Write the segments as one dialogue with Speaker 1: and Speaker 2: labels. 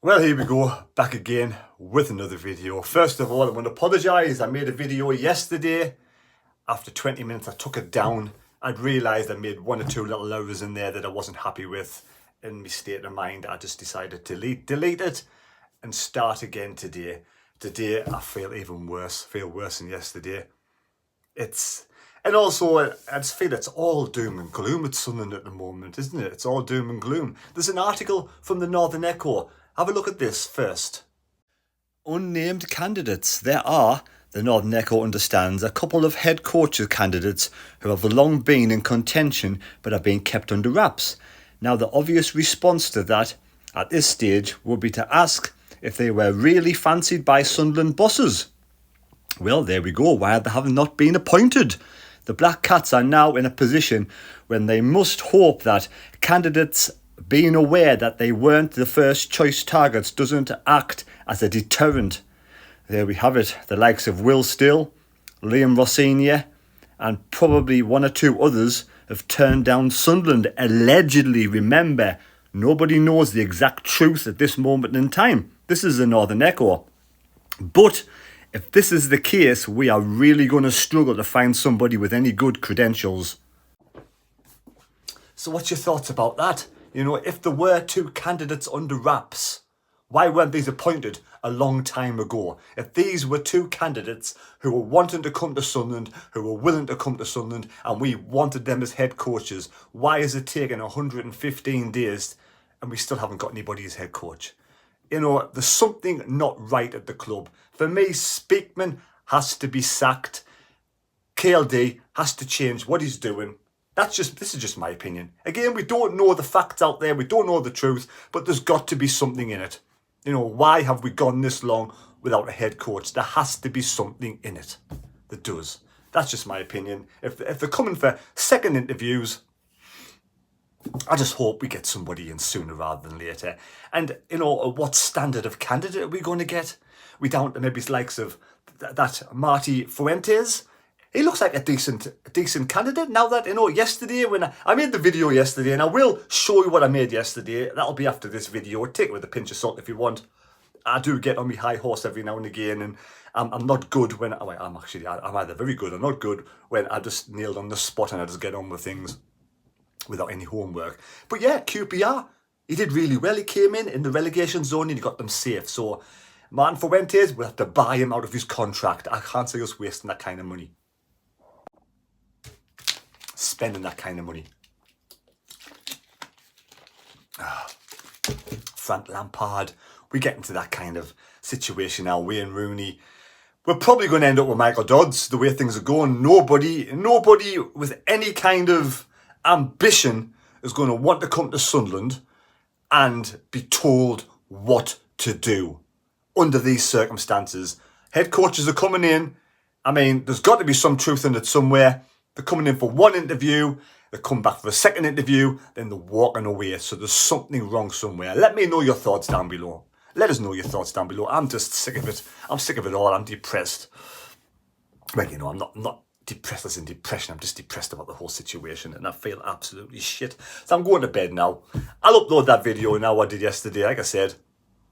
Speaker 1: Well, here we go, back again with another video. First of all, I want to apologise. I made a video yesterday. After 20 minutes, I took it down. I'd realised I made one or two little errors in there that I wasn't happy with. In my state of mind, I just decided to delete it and start again today. Today, I feel even worse. I feel worse than yesterday. And also, I just feel it's all doom and gloom at Sunderland at the moment, isn't it? It's all doom and gloom. There's an article from the Northern Echo. Have a look at this first. Unnamed candidates. There are, the Northern Echo understands, a couple of head coaches candidates who have long been in contention but have been kept under wraps. Now, the obvious response to that at this stage would be to ask if they were really fancied by Sunderland bosses. Well, there we go. Why they have not been appointed? The Black Cats are now in a position when they must hope that candidates being aware that they weren't the first choice targets doesn't act as a deterrent. There we have it. The likes of Will Still, Liam Rossinier, and probably one or two others have turned down Sunderland. Allegedly, remember, nobody knows the exact truth at this moment in time. This is the Northern Echo. But if this is the case, we are really going to struggle to find somebody with any good credentials. So what's your thoughts about that? You know, if there were two candidates under wraps, why weren't these appointed a long time ago? If these were two candidates who were wanting to come to Sunderland, who were willing to come to Sunderland, and we wanted them as head coaches, why is it taking 115 days and we still haven't got anybody as head coach? You know, there's something not right at the club. For me, Speakman has to be sacked. KLD has to change what he's doing. This is just my opinion. Again, we don't know the facts out there. We don't know the truth, but there's got to be something in it. You know, why have we gone this long without a head coach? There has to be something in it. There does. That's just my opinion. If they're coming for second interviews, I just hope we get somebody in sooner rather than later. And, you know, what standard of candidate are we going to get? We down to maybe the likes of that Marty Fuentes. He looks like a decent candidate. Now that, you know, yesterday when I made the video yesterday, and I will show you what I made yesterday. That'll be after this video. Take it with a pinch of salt if you want. I do get on my high horse every now and again, and I'm not good when I'm either very good or not good when I just nailed on the spot and I just get on with things without any homework. But yeah, QPR, he did really well. He came in the relegation zone and he got them safe. So Martin Fuentes, we'll have to buy him out of his contract. I can't see us wasting that kind of money. Spending that kind of money. Frank Lampard, we get into that kind of situation now. Wayne Rooney, we're probably going to end up with Michael Dodds the way things are going. Nobody with any kind of ambition is going to want to come to Sunderland and be told what to do under these circumstances. Head coaches are coming in. I mean, there's got to be some truth in it somewhere. They're coming in for one interview, they come back for a second interview, then they're walking away. So there's something wrong somewhere. Let me know your thoughts down below. Let us know your thoughts down below. I'm just sick of it. I'm sick of it all. I'm depressed. Well, you know, I'm not depressed as in depression. I'm just depressed about the whole situation and I feel absolutely shit. So I'm going to bed now. I'll upload that video now I did yesterday. Like I said,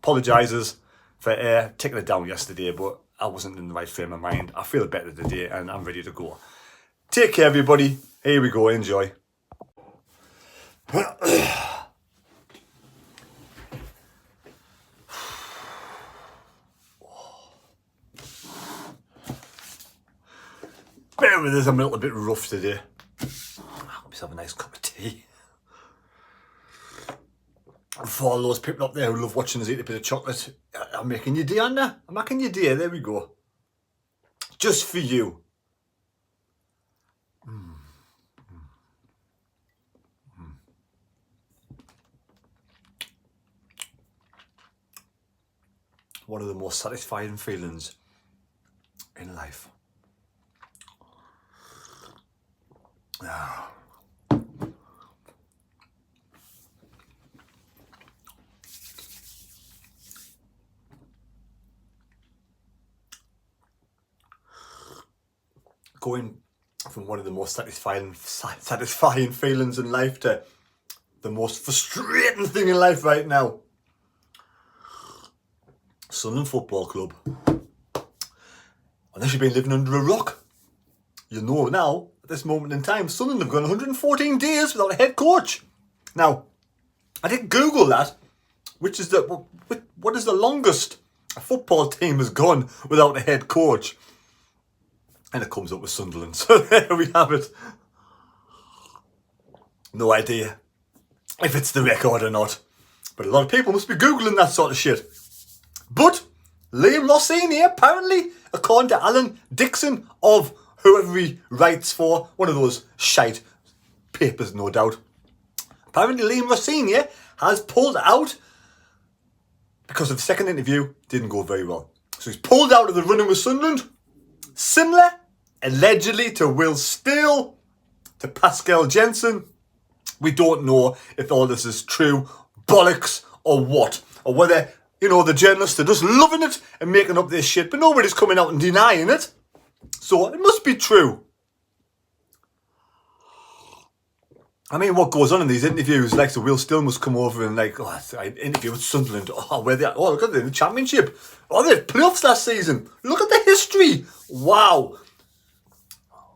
Speaker 1: apologises for taking it down yesterday, but I wasn't in the right frame of mind. I feel better today and I'm ready to go. Take care, everybody. Here we go. Enjoy. Bear with us, I'm a little bit rough today. Let's have a nice cup of tea. For all those people up there who love watching us eat a bit of chocolate, I'm making your day, Anna. I'm making your day. There we go. Just for you. One of the most satisfying feelings in life. Going from one of the most satisfying feelings in life to the most frustrating thing in life right now. Sunderland Football Club. Unless you've been living under a rock, you know now, at this moment in time, Sunderland have gone 114 days without a head coach. Now, I did Google that, what is the longest a football team has gone without a head coach? And it comes up with Sunderland. So there we have it. No idea if it's the record or not. But a lot of people must be Googling that sort of shit. But Liam Rossini, apparently, according to Alan Dixon of whoever he writes for, one of those shite papers, no doubt. Apparently Liam Rossini has pulled out because the second interview didn't go very well. So he's pulled out of the running with Sunderland. Similar, allegedly, to Will Steele, to Pascal Jensen. We don't know if all this is true, bollocks, or what. Or whether, the journalists are just loving it and making up this shit, but nobody's coming out and denying it. So it must be true. I mean, what goes on in these interviews, like, so Will Steele must come over and I interview with Sunderland. Where they are. Oh, look at the championship. Oh, they had playoffs last season. Look at the history. Wow.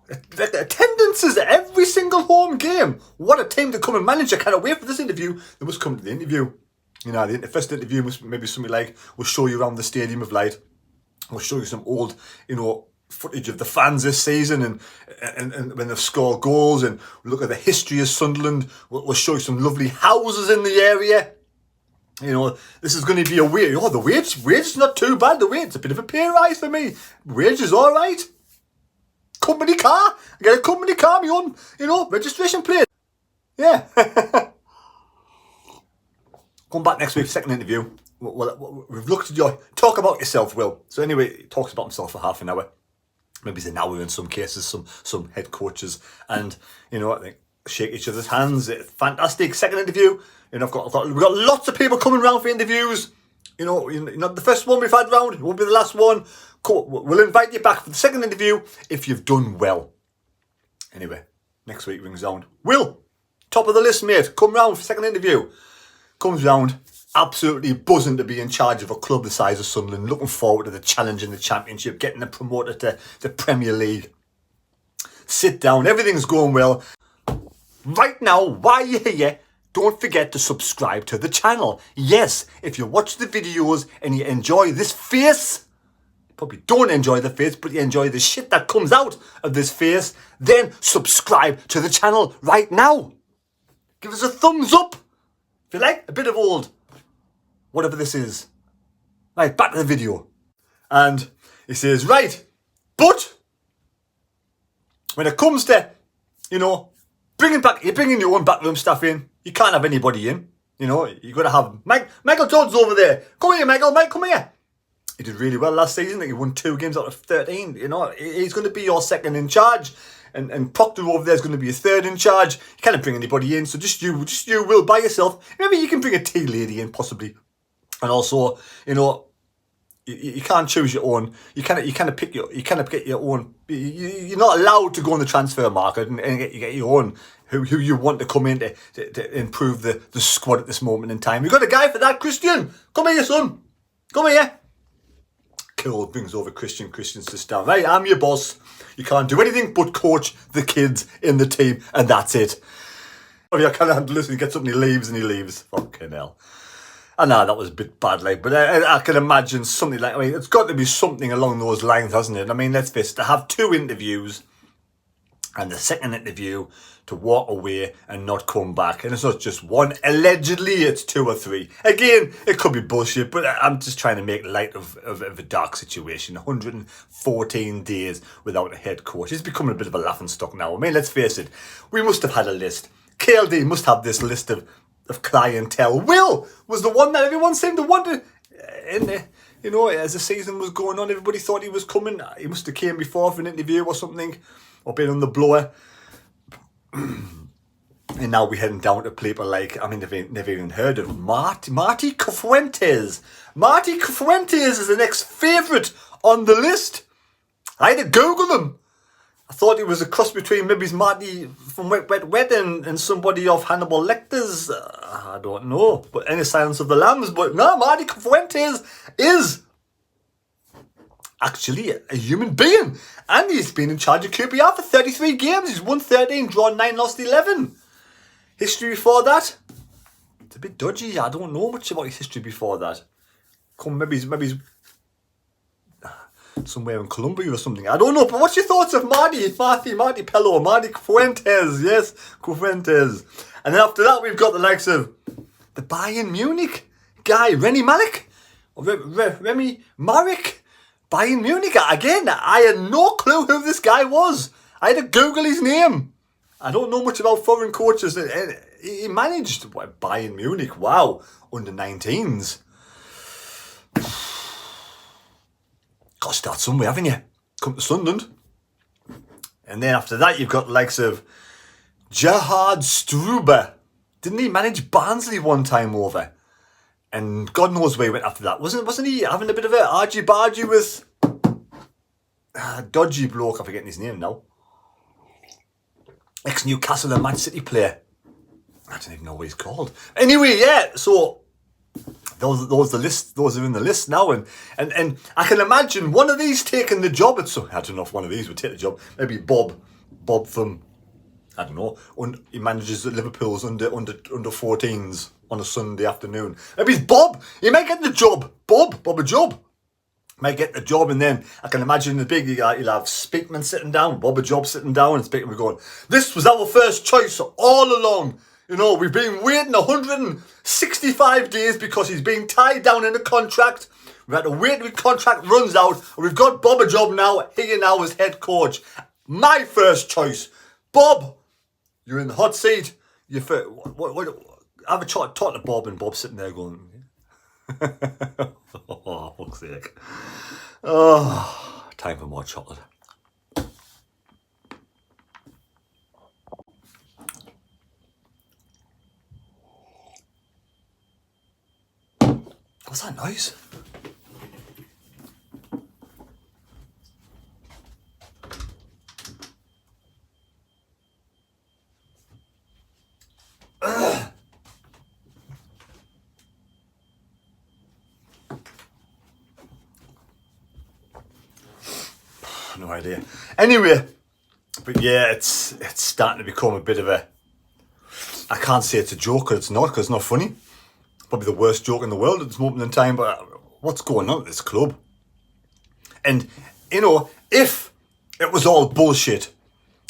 Speaker 1: Attendances at every single home game. What a team to come and manage. I cannot wait for this interview. They must come to the interview. The first interview must maybe something like, we'll show you around the Stadium of Light. We'll show you some old, footage of the fans this season and when they've scored goals, and we'll look at the history of Sunderland. We'll show you some lovely houses in the area. This is going to be a wage. Oh, the wage is not too bad. The wage, it's a bit of a pay rise for me. Wage is all right. Company car. I get a company car, my own, registration plate. Yeah. Come back next week, second interview. We've looked at talk about yourself, Will. So anyway, he talks about himself for half an hour. Maybe it's an hour in some cases, some head coaches. And, I think shake each other's hands. Fantastic. Second interview. We've got lots of people coming round for interviews. The first one we've had round, it won't be the last one. We'll invite you back for the second interview if you've done well. Anyway, next week rings round. Will, top of the list, mate. Come round for second interview. Comes round, absolutely buzzing to be in charge of a club the size of Sunderland. Looking forward to the challenge in the Championship, getting them promoted to the Premier League. Sit down, everything's going well. Right now, while you're here, don't forget to subscribe to the channel. Yes, if you watch the videos and you enjoy this face, probably don't enjoy the face, but you enjoy the shit that comes out of this face, then subscribe to the channel right now. Give us a thumbs up if you like a bit of old, whatever this is. Right, back to the video. And he says, right, but when it comes to, you're bringing your own backroom staff in. You can't have anybody in. You've got to have Michael Todd's over there. Come here, Michael. Mike, come here. He did really well last season. He won 2 games out of 13. He's going to be your second in charge. And Proctor over there is going to be a third in charge. You can't bring anybody in. So just you, Will, by yourself. Maybe you can bring a tea lady in, possibly. And also, you can't choose your own. You can't pick get your own. You're not allowed to go on the transfer market and get your own who you want to come in to improve the squad at this moment in time. You've got a guy for that, Christian. Come here, son. Come here. Cool, brings over Christian. Christian sits down. Right, I'm your boss. You can't do anything but coach the kids in the team, and that's it. I can't handle this, and he gets up and he leaves. Fucking hell. I know that was a bit bad, but I can imagine something it's got to be something along those lines, hasn't it? Let's face it, to have 2 interviews and the second interview to walk away and not come back. And it's not just one. Allegedly, it's 2 or 3. Again, it could be bullshit, but I'm just trying to make light of a dark situation. 114 days without a head coach. It's becoming a bit of a laughingstock now. Let's face it. We must have had a list. KLD must have this list of clientele. Will was the one that everyone seemed to want to... as the season was going on, everybody thought he was coming. He must have came before for an interview or something. Or been on the blower. And now we're heading down to people like, never even heard of Marty Cifuentes. Marty Cifuentes is the next favourite on the list. I had to Google him. I thought it was a cross between maybe Marty from Wet Wet Wet and somebody off Hannibal Lecter's. I don't know. But any Silence of the Lambs. But no, Marty Cifuentes is actually a human being. And he's been in charge of QPR for 33 games. He's won 13, drawn 9, lost 11. History before that? It's a bit dodgy. I don't know much about his history before that. Maybe he's somewhere in Colombia or something. I don't know. But what's your thoughts of Marty Pello, Marty Fuentes? Yes, Fuentes. And then after that, we've got the likes of the Bayern Munich guy, Remy Malek. Remy Marek. Bayern Munich. Again, I had no clue who this guy was. I had to Google his name. I don't know much about foreign coaches. He managed Bayern Munich. Wow. Under 19s. Got to start somewhere, haven't you? Come to Sunderland. And then after that, you've got the likes of Gerhard Struber. Didn't he manage Barnsley one time over? And God knows where he went after that. Wasn't he having a bit of a argy-bargy with dodgy bloke? I'm forgetting his name now. Ex-Newcastle and Man City player. I don't even know what he's called. Anyway, yeah, so those are in the list now, and I can imagine one of these taking the job at some. I don't know if one of these would take the job. Maybe Bob from, I don't know. He manages Liverpool's under 14s on a Sunday afternoon. Maybe it's Bob. He might get the job. Bob a job. Might get the job, and then I can imagine the big guy. You'll have Speakman sitting down, Bob a job sitting down, and Speakman going, "This was our first choice all along. You know, we've been waiting 165 days because he's been tied down in a contract. We've had to wait till the contract runs out, and we've got Bob a job now, here now as head coach. My first choice. Bob, you're in the hot seat. You have a talk to Bob, and Bob's sitting there going, oh, fuck's sake. Oh, time for more chocolate. What's that noise? No idea. Anyway, but yeah, it's starting to become a bit of a. I can't say it's a joke because it's not funny. Probably the worst joke in the world at this moment in time. But what's going on at this club? And you know, if it was all bullshit,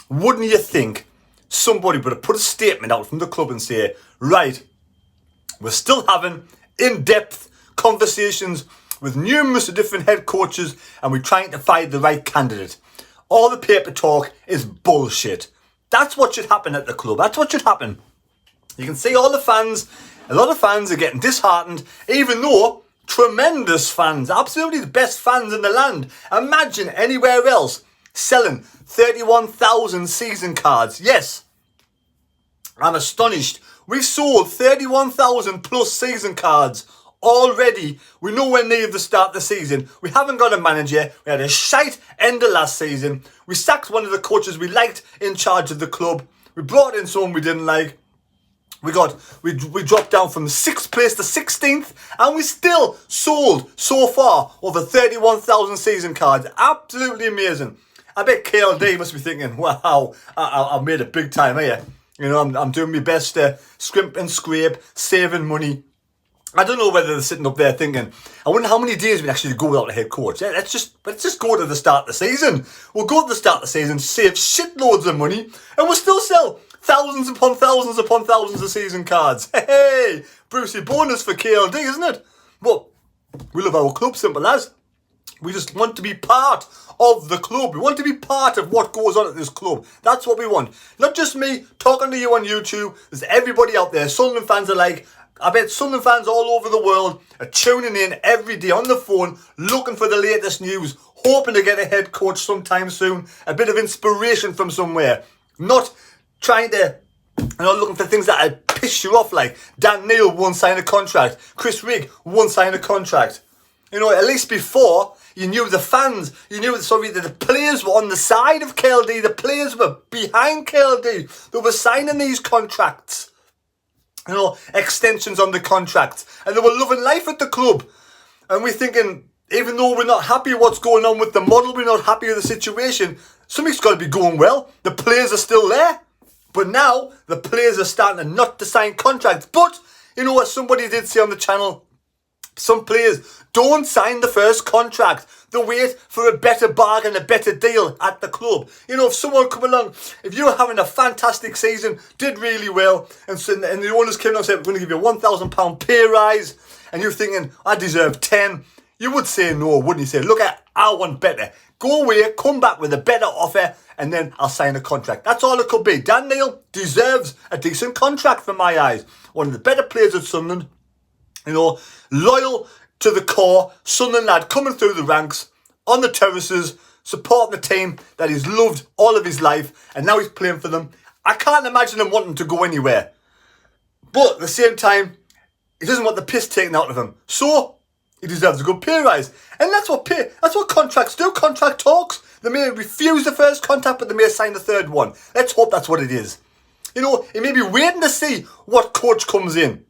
Speaker 1: wouldn't you think somebody would have put a statement out from the club and say, right, we're still having in-depth conversations with numerous different head coaches, and we're trying to find the right candidate. All the paper talk is bullshit. That's what should happen at the club. That's what should happen. You can see all the fans, a lot of fans are getting disheartened, even though tremendous fans, absolutely the best fans in the land. Imagine anywhere else selling 31,000 season cards. Yes, I'm astonished. We've sold 31,000 plus season cards already. We're nowhere near the start of the season. We haven't got a manager. We had a shite end of last season. We sacked one of the coaches we liked in charge of the club. We brought in someone we didn't like. We dropped down from 6th place to 16th, and we still sold so far over 31,000 season cards. Absolutely amazing. I bet KLD must be thinking, wow, I've made it big time here. You know, I'm doing my best to scrimp and scrape, saving money. I don't know whether they're sitting up there thinking, I wonder how many days we actually go without a head coach. Yeah, let's just go to the start of the season. We'll go to the start of the season, save shitloads of money, and we'll still sell thousands upon thousands upon thousands of season cards. Hey, Brucey bonus for KLD, isn't it? But we love our club, simple as. We just want to be part of the club. We want to be part of what goes on at this club. That's what we want. Not just me talking to you on YouTube. There's everybody out there. Sunderland fans are like, I bet Sunderland fans all over the world are tuning in every day on the phone, looking for the latest news, hoping to get a head coach sometime soon. A bit of inspiration from somewhere. Not trying to, looking for things that piss you off, like Dan Neil won't sign a contract, Chris Rigg won't sign a contract. You know, at least before, you knew the fans, that the players were on the side of KLD, the players were behind KLD, they were signing these contracts. You know, extensions on the contracts, and they were loving life at the club. And we're thinking, Even though we're not happy with what's going on with the model, we're not happy with the situation, something's got to be going well. The players are still there. But now, the players are starting not to sign contracts. But, you know what somebody did say on the channel? Some players don't sign the first contract. They wait for a better bargain, a better deal at the club. You know, if someone come along, if you're having a fantastic season, did really well, and the owners came along and said, we're going to give you a £1,000 pay rise, and you're thinking, I deserve 10, you would say no, wouldn't you? Say, look, I want better. Go away, come back with a better offer, and then I'll sign a contract. That's all it could be. Dan Neil deserves a decent contract from my eyes. One of the better players at Sunderland. You know, loyal to the core, Sunderland lad coming through the ranks, on the terraces, supporting the team that he's loved all of his life, and now he's playing for them. I can't imagine him wanting to go anywhere. But at the same time, he doesn't want the piss taken out of him. So, he deserves a good pay rise. And that's what contracts do, contract talks. They may refuse the first contract, but they may sign the third one. Let's hope that's what it is. You know, he may be waiting to see what coach comes in.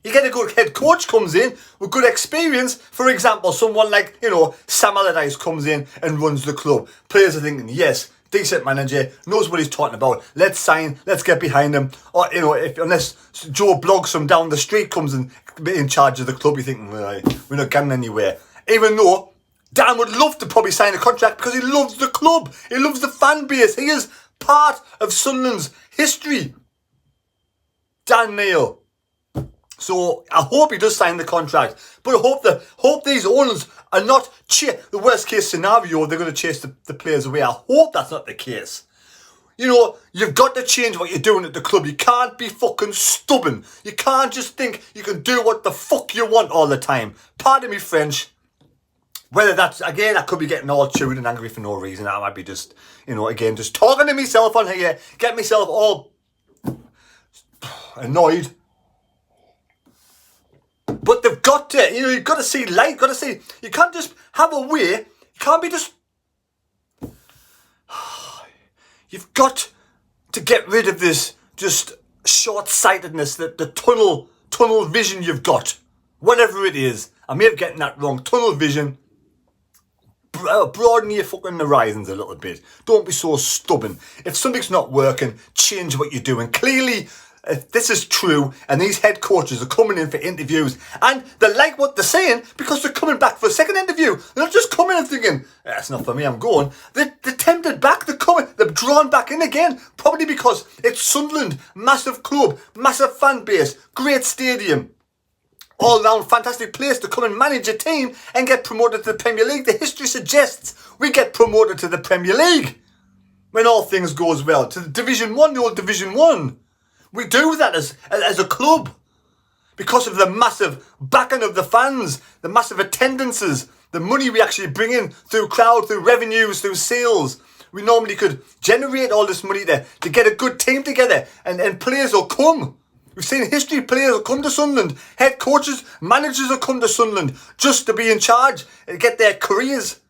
Speaker 1: You get a good head coach comes in with good experience. For example, someone like, you know, Sam Allardyce comes in and runs the club. Players are thinking, yes, decent manager, knows what he's talking about. Let's sign, let's get behind him. Or, you know, unless Joe Bloggs from down the street comes in charge of the club, you're thinking, well, we're not getting anywhere. Even though Dan would love to probably sign a contract because he loves the club. He loves the fan base. He is part of Sunderland's history. Dan Neil. So I hope he does sign the contract, but I hope these owners are not the worst case scenario. They're going to chase the players away. I hope that's not the case. You know, you've got to change what you're doing at the club. You can't be fucking stubborn. You can't just think you can do what the fuck you want all the time. Pardon me French. Whether that's, again, I could be getting all chewed and angry for no reason. I might be just, you know, again, just talking to myself on here, get myself all annoyed. But they've got to, you know, you've got to see light, you can't just have a way, you can't be just, you've got to get rid of this just short-sightedness, the tunnel vision you've got, whatever it is. I may have gotten that wrong, tunnel vision. Broaden your fucking horizons a little bit. Don't be so stubborn. If something's not working, change what you're doing. Clearly, if this is true, and these head coaches are coming in for interviews, and they like what they're saying because they're coming back for a second interview. They're not just coming and thinking, that's not for me, I'm going. They're tempted back, they're drawn back in again, probably because it's Sunderland, massive club, massive fan base, great stadium. All round fantastic place to come and manage a team and get promoted to the Premier League. The history suggests we get promoted to the Premier League when all things goes well. To the Division 1, the old Division 1. We do that as a club because of the massive backing of the fans, the massive attendances, the money we actually bring in through crowd, through revenues, through sales. We normally could generate all this money there to get a good team together and players will come. We've seen history, players will come to Sunderland, head coaches, managers will come to Sunderland just to be in charge and get their careers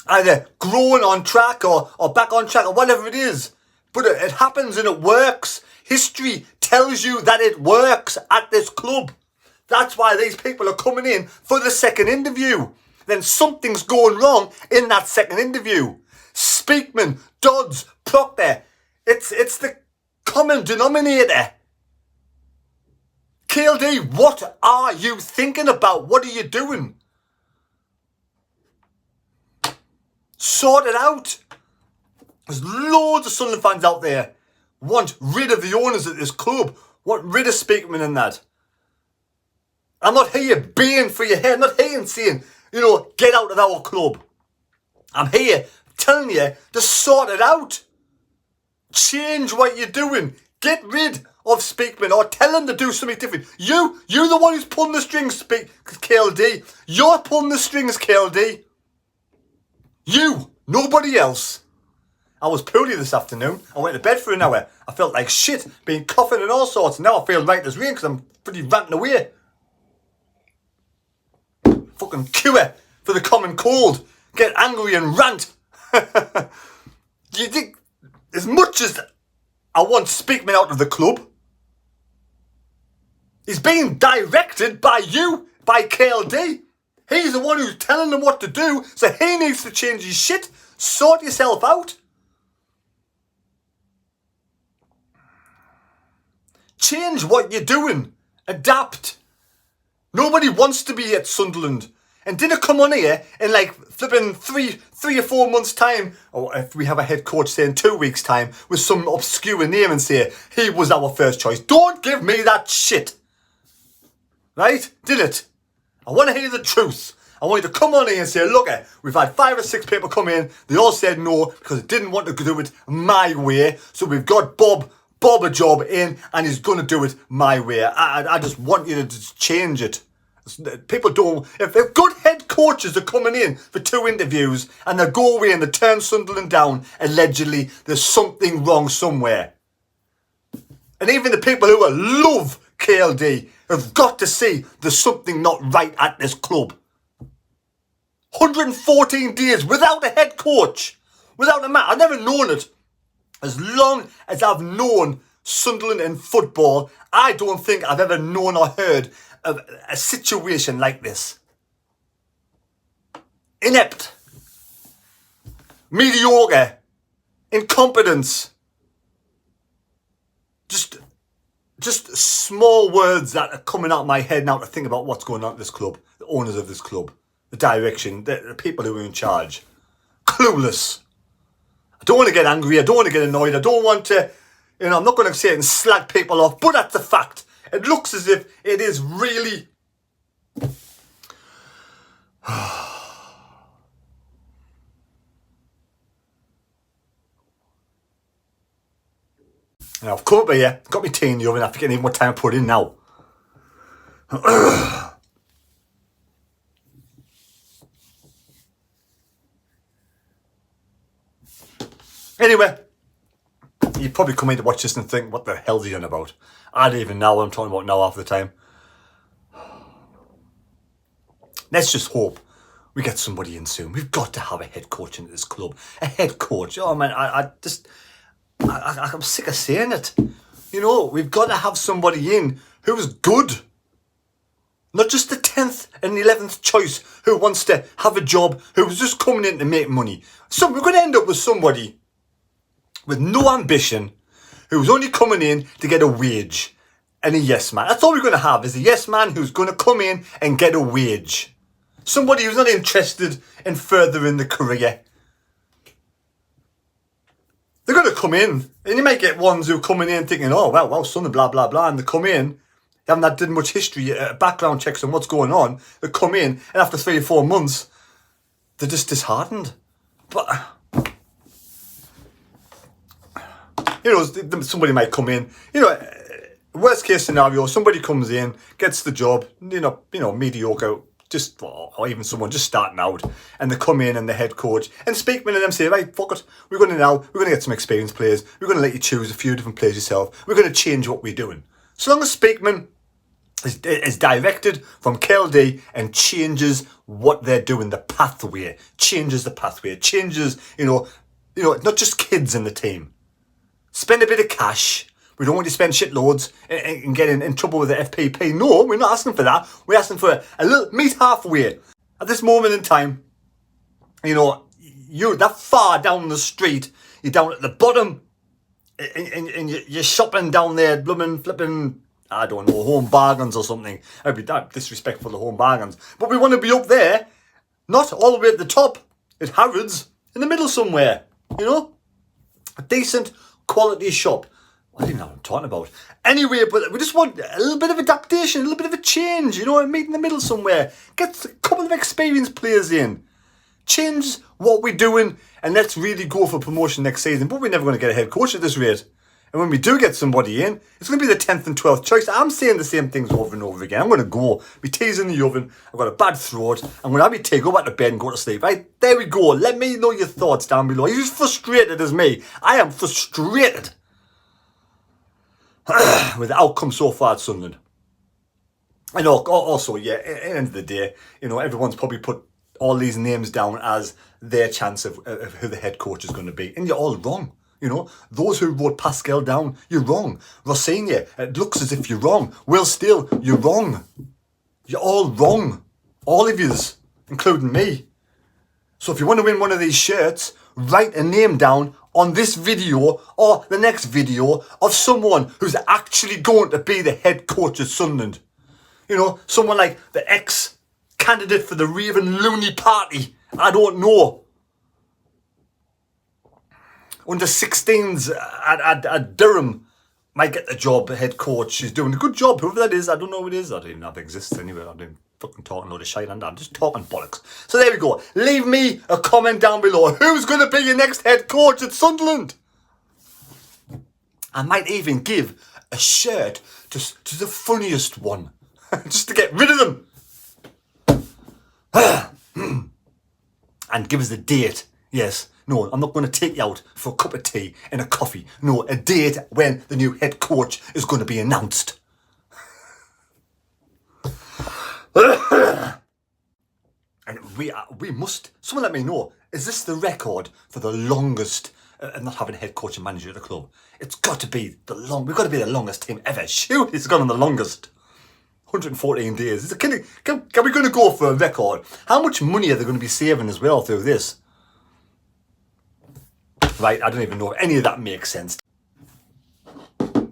Speaker 1: either growing on track or back on track or whatever it is. But it happens and it works. History tells you that it works at this club. That's why these people are coming in for the second interview. Then something's going wrong in that second interview. Speakman, Dodds, Proctor, it's the common denominator. KLD, what are you thinking about? What are you doing? Sort it out. There's loads of Sunderland fans out there want rid of the owners at this club, want rid of Speakman and that. I'm not here baying for your head. I'm not here saying, you know, get out of our club. I'm here telling you to sort it out. Change what you're doing. Get rid of Speakman or tell him to do something different. You're the one who's pulling the strings, KLD. You're pulling the strings, KLD. You, nobody else. I was poorly this afternoon. I went to bed for an hour. I felt like shit, being coughing and all sorts. Now I feel right as rain because I'm pretty ranting away. Fucking cure for the common cold. Get angry and rant. You think, as much as I want Speakman out of the club, he's being directed by you, by KLD. He's the one who's telling them what to do, so he needs to change his shit. Sort yourself out. Change what you're doing. Adapt. Nobody wants to be at Sunderland. And didn't come on here in like flipping three or 4 months' time, or if we have a head coach say in 2 weeks' time, with some obscure name and say, he was our first choice. Don't give me that shit. Right? Did it? I want to hear the truth. I want you to come on here and say, look, we've had 5 or 6 people come in. They all said no because they didn't want to do it my way. So we've got Bob a job in and he's going to do it my way. I just want you to just change it. People don't... If good head coaches are coming in for 2 interviews and they go away and they turn Sunderland down, allegedly, there's something wrong somewhere. And even the people who love KLD have got to see there's something not right at this club. 114 days without a head coach. Without a man. I've never known it. As long as I've known Sunderland in football, I don't think I've ever known or heard of a situation like this. Inept. Mediocre. Incompetence. Just small words that are coming out of my head now to think about what's going on at this club. The owners of this club. The direction. The people who are in charge. Clueless. I don't want to get angry. I don't want to get annoyed. I don't want to... I'm not going to say it and slag people off, but that's a fact. It looks as if it is really... Now, I've come up here, got my tea in the oven, I have to get any more time to put it in now. Anyway, you probably come in to watch this and think, what the hell's he on about? I don't even know what I'm talking about now half the time. Let's just hope we get somebody in soon. We've got to have a head coach into this club. A head coach. Oh man, I'm sick of saying it. We've got to have somebody in who's good. Not just the 10th and 11th choice who wants to have a job, who's just coming in to make money. So we're going to end up with somebody with no ambition, who's only coming in to get a wage and a yes man. That's all we're going to have, is a yes man who's going to come in and get a wage. Somebody who's not interested in furthering the career. They're going to come in, and you might get ones who are coming in thinking, oh, well, son of blah, blah, blah, and they come in, they haven't done much history, background checks on what's going on. They come in, and after 3 or 4 months, they're just disheartened. But... somebody might come in, worst case scenario, somebody comes in, gets the job, mediocre, or even someone just starting out, and they come in and the head coach, and Speakman and them say, right, fuck it, we're going to get some experienced players, we're going to let you choose a few different players yourself, we're going to change what we're doing. So long as Speakman is directed from KLD and changes what they're doing, the pathway, changes, not just kids in the team. Spend a bit of cash. We don't want to spend shitloads and get in trouble with the FPP. No, we're not asking for that. We're asking for a little meet halfway. At this moment in time, you're that far down the street. You're down at the bottom and you're shopping down there, blooming, flipping, I don't know, Home Bargains or something. I'd be that disrespectful to Home Bargains. But we want to be up there, not all the way at the top. At Harrods, in the middle somewhere. A decent quality shop. I don't even know what I'm talking about. Anyway, but we just want a little bit of adaptation, a little bit of a change, meet in the middle somewhere. Get a couple of experienced players in. Change what we're doing and let's really go for promotion next season. But we're never going to get a head coach at this rate. And when we do get somebody in, it's going to be the 10th and 12th choice. I'm saying the same things over and over again. I'm going to go. My tea's in the oven. I've got a bad throat. I'm going to have my tea, go back to bed and go to sleep. Right, there we go. Let me know your thoughts down below. Are you as frustrated as me? I am frustrated with the outcome so far at Sunderland. I know, also, yeah, at the end of the day, everyone's probably put all these names down as their chance of who the head coach is going to be. And you're all wrong. Those who wrote Pascal down, you're wrong. Rossini, it looks as if you're wrong. Will Steele, you're wrong. You're all wrong. All of yous, including me. So if you want to win one of these shirts, write a name down on this video or the next video of someone who's actually going to be the head coach at Sunderland. You know, someone like the ex-candidate for the Raven Looney Party. I don't know. Under 16s at Durham might get the job head coach. She's doing a good job, whoever that is. I don't know who it is. I don't even know if it exists anyway. I'm fucking talking a load of shit and I'm just talking bollocks. So there we go. Leave me a comment down below. Who's going to be your next head coach at Sunderland? I might even give a shirt to the funniest one. Just to get rid of them. And give us a date. Yes. No, I'm not going to take you out for a cup of tea and a coffee. No, a date when the new head coach is going to be announced. And we must, someone let me know, is this the record for the longest not having a head coach and manager at the club? It's got to be we've got to be the longest team ever. Shoot, it's gone on the longest. 114 days. Can we going to go for a record? How much money are they going to be saving as well through this? Right, I don't even know if any of that makes sense.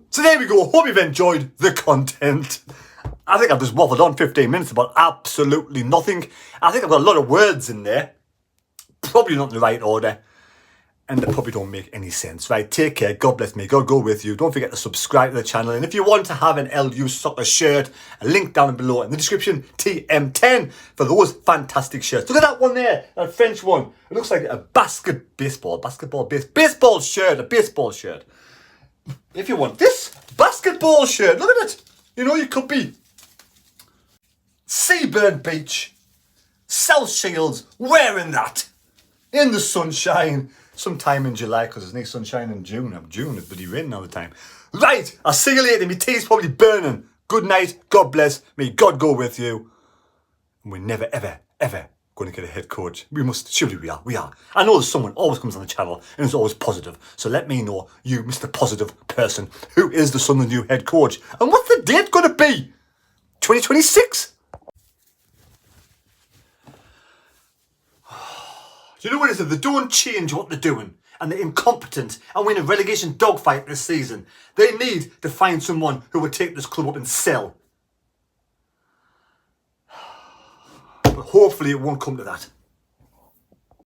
Speaker 1: So there we go. Hope you've enjoyed the content. I think I've just waffled on 15 minutes about absolutely nothing. I think I've got a lot of words in there. Probably not in the right order. And they probably don't make any sense. Right, take care. God bless me. God go with you. Don't forget to subscribe to the channel. And if you want to have an LU soccer shirt, a link down below in the description. TM10 for those fantastic shirts. Look at that one there. That French one. It looks like a baseball shirt. A baseball shirt. If you want this basketball shirt, look at it. You know, you could be Seaburn Beach, South Shields, wearing that in the sunshine. Sometime in July, because there's no sunshine in June. June is bloody raining all the time. Right, I'll see you later. My tea's probably burning. Good night. God bless. May God go with you. And we're never, ever, ever going to get a head coach. We must. Surely we are. We are. I know there's someone always comes on the channel and is always positive. So let me know, you, Mr. Positive person, who is the Sunderland new head coach. And what's the date going to be? 2026? Do you know what it is? If they don't change what they're doing and they're incompetent and win a relegation dogfight this season, they need to find someone who will take this club up and sell. But hopefully it won't come to that.